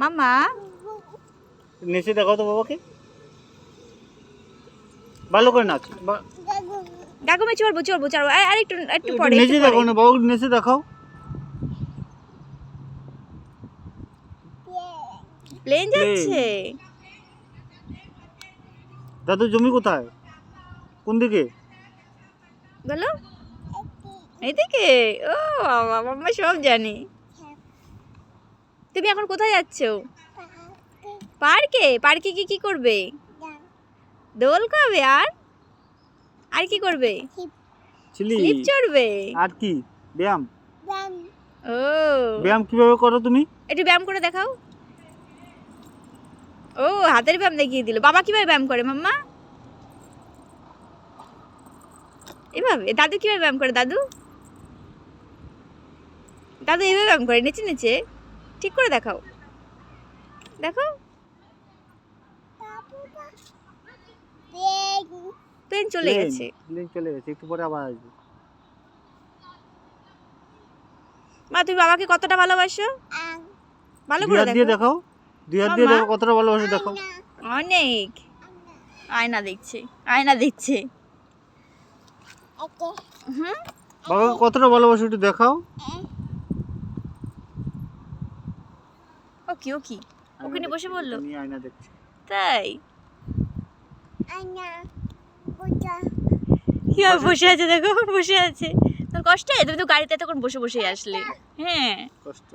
মাম্মা নেচে দেখাও তো বাবাকে, ভালো করে নাচ। গাগুমে চড়বো চড়বো চড়বো, আর একটু একটু পরে নেচে দেখাও না বাবাকে, নেচে দেখাও। প্লেন যাচ্ছে। দাদু জমি কোথায়, কোন দিকে? বলো এইদিকে। ও বাবা, মাম্মা সব জানি। তুমি এখন কোথায় যাচ্ছো? পার্কে। পার্কে কি কি করবে? দোল খাবে আর আর কি করবে? স্লিপ চড়বে। আর কি ব্যায়াম? ও ব্যায়াম কিভাবে করো তুমি? একটু ব্যায়াম করে দেখাও। ও হাতের ব্যায়াম দেখিয়ে দিল। বাবা কিভাবে ব্যায়াম করে মাম্মা? এভাবে। দাদু কিভাবে ব্যায়াম করে? দাদু দাদু এইভাবে ব্যায়াম করে, নেচে নেচে। ঠিক করে দেখাও, দেখো। প্লেন চলে গেছে। প্লেন চলে গেছে, একটু পরে আবার আসবে। মা তুমি বাবাকে কতটা ভালোবাসো? ভালো দুই করে হাত দিয়ে দেখো। দেখাও, দুই হাত দিয়ে মাম্মা। দেখো কতটা ভালোবাসে, দেখাও। অনেক। আয়না দেখছে, আয়না দেখছে। হুম। বাবাকে কতটা ভালোবাসে একটু দেখাও। ও কি ওখানে বসে বললো তুমি আয়না দেখছি। তাই? কিভাবে বসে আছে দেখো, বসে আছে। তোর কষ্ট হয়? তুমি তো গাড়িতে তখন বসে বসে আসলে। হ্যাঁ কষ্ট।